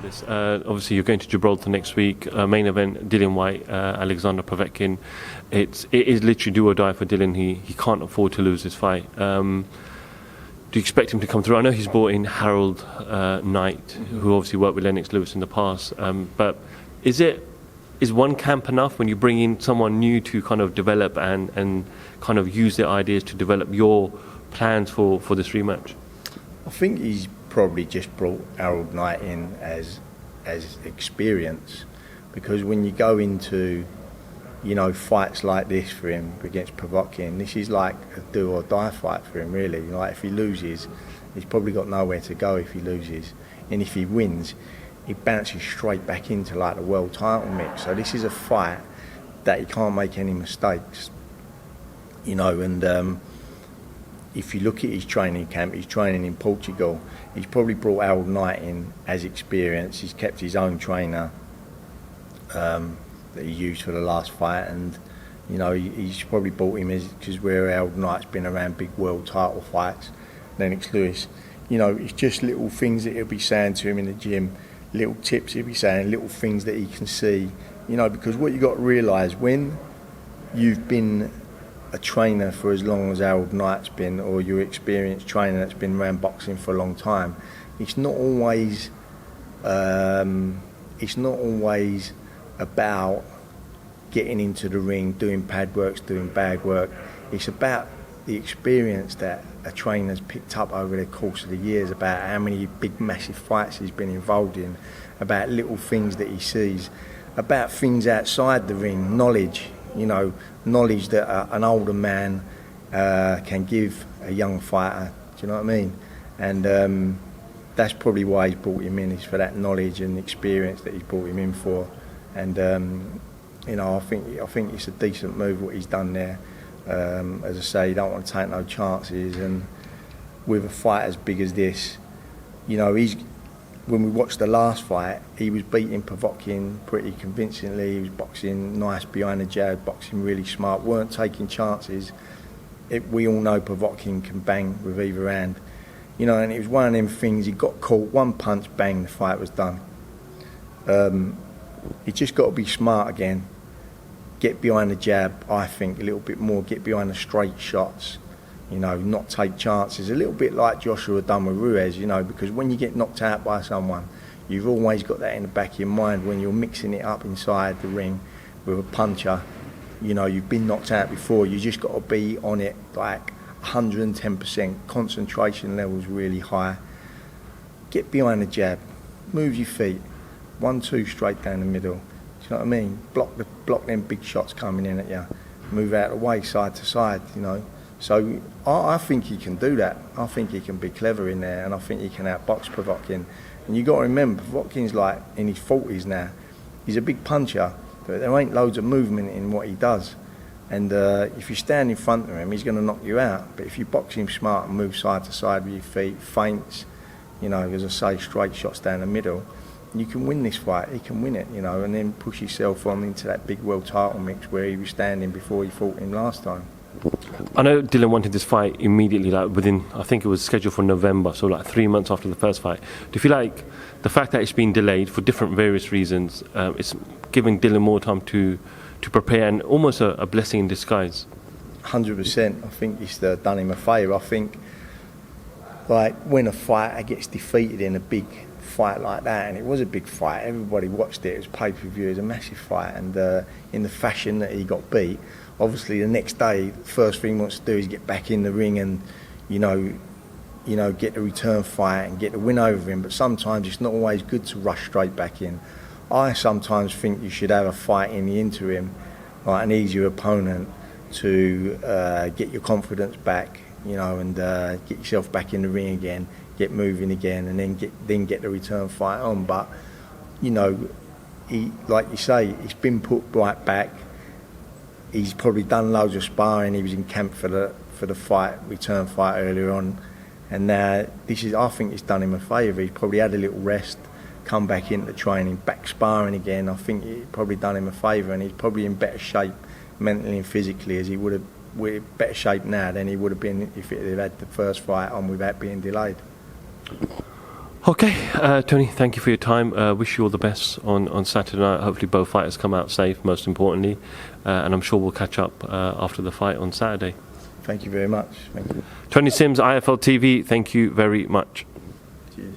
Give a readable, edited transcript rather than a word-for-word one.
this. Obviously, you're going to Gibraltar next week. Main event: Dillian Whyte, Alexander Povetkin. It is literally do or die for Dillian. He can't afford to lose this fight. Do you expect him to come through? I know he's brought in Harold Knight, who obviously worked with Lennox Lewis in the past. But is one camp enough when you bring in someone new to kind of develop and kind of use their ideas to develop your plans for this rematch? I think he's probably just brought Harold Knight in as experience, because when you go into fights like this for him against Povetkin, this is like a do or die fight for him, really. Like, if he loses, he's probably got nowhere to go if he loses, and if he wins, he bounces straight back into like the world title mix. So this is a fight that he can't make any mistakes, and if you look at his training camp, he's training in Portugal. He's probably brought Harold Knight in as experience. He's kept his own trainer that he used for the last fight, and he's probably brought him because where Harold Knight's been around big world title fights, Lennox Lewis. It's just little things that he'll be saying to him in the gym, little tips he'll be saying, little things that he can see. Because what you got to realise, when you've been a trainer for as long as Harold Knight's been, or you're experienced trainer that's been around boxing for a long time, it's not always about getting into the ring, doing pad works, doing bag work. It's about the experience that a trainer's picked up over the course of the years, about how many big massive fights he's been involved in, about little things that he sees, about things outside the ring, knowledge that an older man can give a young fighter. Do you know what I mean? And that's probably why he's brought him in, is for that knowledge and experience that he's brought him in for. And I think it's a decent move what he's done there. As I say, you don't want to take no chances, and with a fight as big as this, when we watched the last fight, he was beating Povetkin pretty convincingly. He was boxing nice behind the jab, boxing really smart, weren't taking chances. We all know Povetkin can bang with either hand, and it was one of them things. He got caught, one punch, bang, the fight was done. He just got to be smart again, get behind the jab, I think, a little bit more, get behind the straight shots, not take chances, a little bit like Joshua done with Ruiz, because when you get knocked out by someone, you've always got that in the back of your mind when you're mixing it up inside the ring with a puncher. You've been knocked out before, you just got to be on it like 110%, concentration levels really high. Get behind the jab, move your feet, 1-2 straight down the middle. Do you know what I mean? Block them big shots coming in at you. Move out of the way, side to side, So I think he can do that. I think he can be clever in there, and I think he can outbox Povetkin. And you got to remember, Povetkin's like in his 40s now. He's a big puncher, but there ain't loads of movement in what he does. And if you stand in front of him, he's going to knock you out. But if you box him smart and move side to side with your feet, feints, as I say, straight shots down the middle, you can win this fight. He can win it, and then push yourself on into that big world title mix where he was standing before he fought him last time. I know Dillian wanted this fight immediately, like within, I think it was scheduled for November, so like 3 months after the first fight. Do you feel like the fact that it's been delayed for different various reasons, it's giving Dillian more time to prepare, and almost a blessing in disguise? 100%. I think it's done him a favour. I think, like, when a fighter gets defeated in a big fight like that, and it was a big fight, everybody watched it, it was pay-per-view, it was a massive fight, and in the fashion that he got beat, obviously the next day, the first thing he wants to do is get back in the ring and get the return fight and get the win over him. But sometimes it's not always good to rush straight back in. I sometimes think you should have a fight in the interim, like an easier opponent, to get your confidence back, and get yourself back in the ring again, get moving again, and then get the return fight on. But he, like you say, he's been put right back. He's probably done loads of sparring. He was in camp for the fight, return fight earlier on, and now I think it's done him a favour. He's probably had a little rest, come back into training, back sparring again. I think it probably done him a favour, and he's probably in better shape mentally and physically, as he would have. We're in better shape now than he would have been if it had had the first fight on without being delayed. Okay, Tony, thank you for your time. Wish you all the best on Saturday night. Hopefully both fighters come out safe, most importantly. And I'm sure we'll catch up after the fight on Saturday. Thank you very much. Thank you. Tony Sims, IFL TV, thank you very much. Cheers.